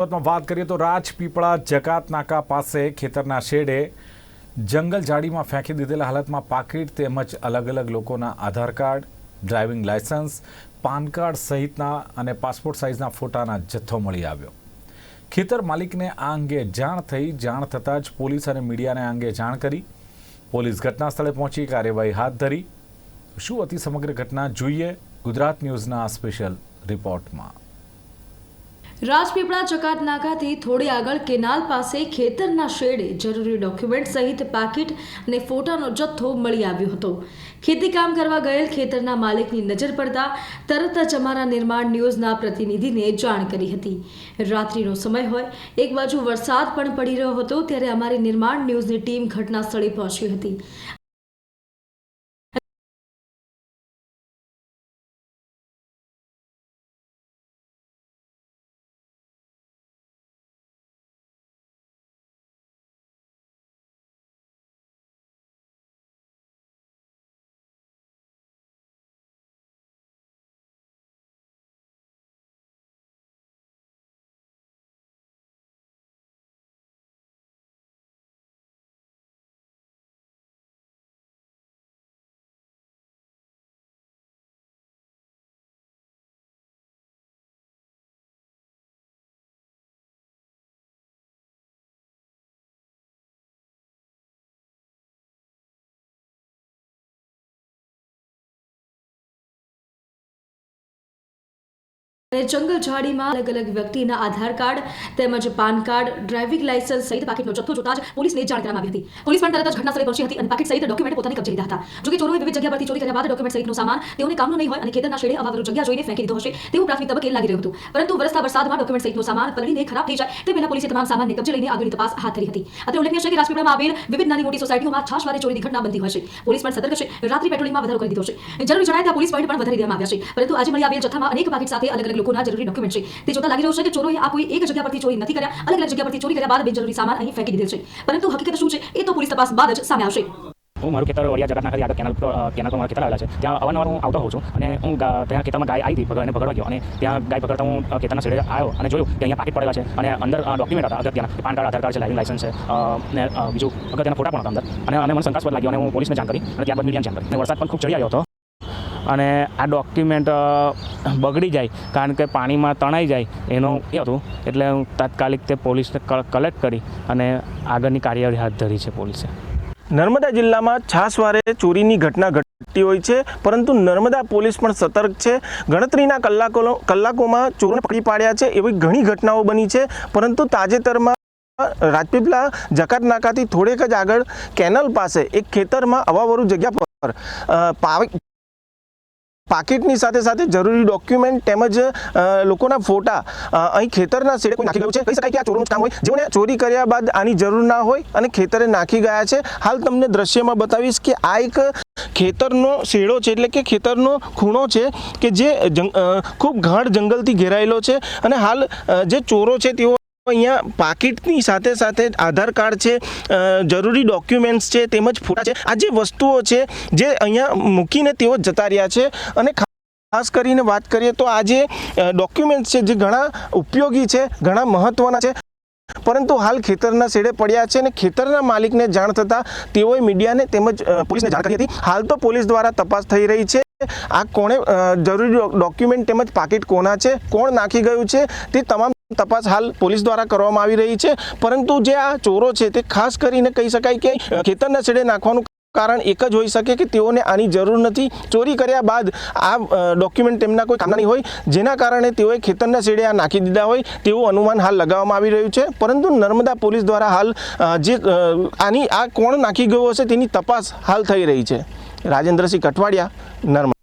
વાત કરીએ તો રાજપીપળા જકાત નાકા પાસે ખેતરના શેડે જંગલ ઝાડીમાં ફેંકી દીધેલા હાલતમાં પાકીટ તેમજ અલગ અલગ લોકોના Aadhaar card, driving licence, PAN card સહિતના અને પાસપોર્ટ સાઇઝના ફોટાના જથ્થો મળી આવ્યો। ખેતર માલિકને આ અંગે જાણ થઈ। જાણ થતાં જ પોલીસ અને મીડિયાને આ અંગે જાણ કરી। પોલીસ ઘટના સ્થળે પહોંચી કાર્યવાહી હાથ ધરી। શું હતી સમગ્ર ઘટના, જોઈએ ગુજરાત ન્યૂઝના સ્પેશિયલ રિપોર્ટમાં। રાજપીપળા જકાત નાકાથી થોડી આગળ કેનાલ પાસે ખેતરના શેડે જરૂરી ડોક્યુમેન્ટ સહિત પાકીટ અને ફોટાનો જથ્થો મળી આવ્યો હતો। ખેતી કામ કરવા ગયેલ ખેતરના માલિકની નજર પડતા તરત જ અમારા નિર્માણ ન્યૂઝના પ્રતિનિધિને જાણ કરી હતી। રાત્રિનો સમય હોય, એક બાજુ વરસાદ પણ પડી રહ્યો હતો, ત્યારે અમારી નિર્માણ ન્યૂઝની ટીમ ઘટના સ્થળે પહોંચી હતી। જંગલ ઝાડીમાં અલગ અલગ વ્યક્તિના આધાર કાર્ડ તેમજ પાન કાર્ડ, ડ્રાઇવિંગ લાયસન્સ સહિત પાકીટનો જથ્થો જોતા જ પોલીસને જાણ કરવામાં આવી હતી। પોલીસ પણ તરત જ ઘટના સ્થળે પહોંચી હતી અને પાકીટ સહિત ડોક્યુમેન્ટ પોતાની કબજે લીધા હતા। જો કે ચોરોએ વિવિધ જગ્યા પરથી ચોરી કર્યા બાદ ડોક્યુમેન્ટ સહિતનો સામાન તેઓને કામનો નહીં હોય અને ખેતરના શેડે અવાવરૂ જગ્યા જોઈને ફેંકી દીધો હશે તેવું પ્રાથમિક તબક્કે લાગી રહ્યું હતું। પરંતુ વરસતા વરસાદમાં ડોક્યુમેન્ટ સહિતનો સામાન પલળીને ખરાબ થઈ જાય તે પહેલા પોલીસે તમામ સામાનને કબજે લઈને આગળની તપાસ હાથ ધરી હતી। અત્રે ઉલ્લેખનીય છે કે રાજપીપળામાં આવેલ વિવિધ નાની મોટી સોસાયટીઓમાં છાશવારે ચોરીની ઘટના બનતી હોય છે। પોલીસ પણ સતર્ક છે, રાત્રિ પેટ્રોલિંગમાં વધારો કરી દીધો છે। જરૂરી જણાય ત્યાં પોલીસ પોઈન્ટ પણ વધારી દેવામાં આવ્યા છે। પરંતુ આજે મળી આવેલ જથ્થામાં અનેક પાકીટ સાથે અલગ અલગ લોકોના જરૂરી ડોક્યુમેન્ટ છે। તે જોતા લાગી રહ્યું છે કે ચોરોએ આ કોઈ એક જગ્યા પરથી ચોરી નથી કર્યા, અલગ અલગ જગ્યા પરથી ચોરી કર્યા બાદ બિનજરૂરી સામાન અહીં ફેંકી દીધેલ છે। પરંતુ હકીકત શું છે એ તો પોલીસ તપાસ બાદ જ સામે આવશે। હું મારું ખેતર વડિયા જકાત નાકાથી આગળ કેનાલ પર મારા ખેતર આવેલા છે, ત્યાં અવારનવાર હું આવતો હોઉં છું અને હું ત્યાં ખેતરમાં ગાય આવી હતી અને ભગડવા ગયો અને ત્યાં ગાય પકડતા હું ખેતરના છેડે આવ્યો અને જોયું કે અહીંયા પાકીટ પડેલા છે અને અંદર ડોક્યુમેન્ટ હતા અગત્યના, પાન કાર્ડ, આધાર કાર્ડ છે, ડ્રાઇવિંગ લાયસન્સ છે અને બીજું અગત્યના ફોટા પણ હતા અંદર। અને મને શંકાસ્પદ લાગ્યો અને હું પોલીસને જાણ કરી અને ત્યારબાદ મીડિયાને જાણ કરી। અને વરસાદ પણ ખૂબ ચડી આવ્યો હતો અને આ ડોક્યુમેન્ટ બગડી જાય કારણ કે પાણીમાં તણાઈ જાય એનું એ હતું, એટલે હું તાત્કાલિક તે પોલીસને કલેક્ટ કરી અને આગળની કાર્યવાહી હાથ ધરી છે પોલીસે। નર્મદા જિલ્લામાં છાશવારે ચોરીની ઘટના ઘટતી હોય છે, પરંતુ નર્મદા પોલીસ પણ સતર્ક છે। ગણતરીના કલાકોમાં ચોરોને પકડી પાડ્યા છે એવી ઘણી ઘટનાઓ બની છે। પરંતુ તાજેતરમાં રાજપીપળા જકાત નાકાથી થોડેક જ આગળ કેનલ પાસે એક ખેતરમાં અવાવરૂ જગ્યા પર પાકીટની સાથે સાથે જરૂરી ડોક્યુમેન્ટ તેમજ લોકોના ફોટા અહીં ખેતરના શેડે કોઈ નાખી ગયું છે। કહી શકાય કે આ ચોરોનું કામ હોય, જેઓને ચોરી કર્યા બાદ આની જરૂર ના હોય અને ખેતરે નાખી ગયા છે। હાલ તમને દ્રશ્યમાં બતાવીશ કે આ એક ખેતરનો શેડો છે, એટલે કે ખેતરનો ખૂણો છે કે જે ખૂબ ગાઢ જંગલથી ઘેરાયેલો છે અને હાલ જે ચોરો છે તેઓ અહીંયા પાકીટની સાથે સાથે આધાર કાર્ડ છે, જરૂરી ડોક્યુમેન્ટ્સ છે તેમજ ફોટા છે, આ જે વસ્તુઓ છે જે અહીંયા મૂકીને તેઓ જતા રહ્યા છે। અને ખાસ કરીને વાત કરીએ તો આ જે ડોક્યુમેન્ટ્સ છે જે ઘણા ઉપયોગી છે, ઘણા મહત્વના છે, પરંતુ હાલ ખેતરના શેડે પડ્યા છે અને ખેતરના માલિકને જાણ થતાં તેઓએ મીડિયાને તેમજ પોલીસને જાણ કરી હતી। હાલ તો પોલીસ દ્વારા તપાસ થઈ રહી છે। આ કોણે જરૂરી ડોક્યુમેન્ટ તેમજ પાકીટ કોના છે, કોણ નાખી ગયું છે, તે તમામ તપાસ હાલ પોલીસ દ્વારા કરવામાં આવી રહી છે। પરંતુ જે આ ચોરો છે તે ખાસ કરીને કહી શકાય કે ખેતરના શેડે નાખવાનું કારણ એક જ હોઈ શકે કે તેઓને આની જરૂર નથી, ચોરી કર્યા બાદ આ ડોક્યુમેન્ટ તેમના કોઈ કામના નહીં હોય, જેના કારણે તેઓએ ખેતરના શેડે આ નાખી દીધા હોય તેવું અનુમાન હાલ લગાવવામાં આવી રહ્યું છે। પરંતુ નર્મદા પોલીસ દ્વારા હાલ જે આ કોણ નાખી ગયો હશે તેની તપાસ હાલ થઈ રહી છે। રાજેન્દ્રસિંહ કઠવાડિયા, નર્મદા।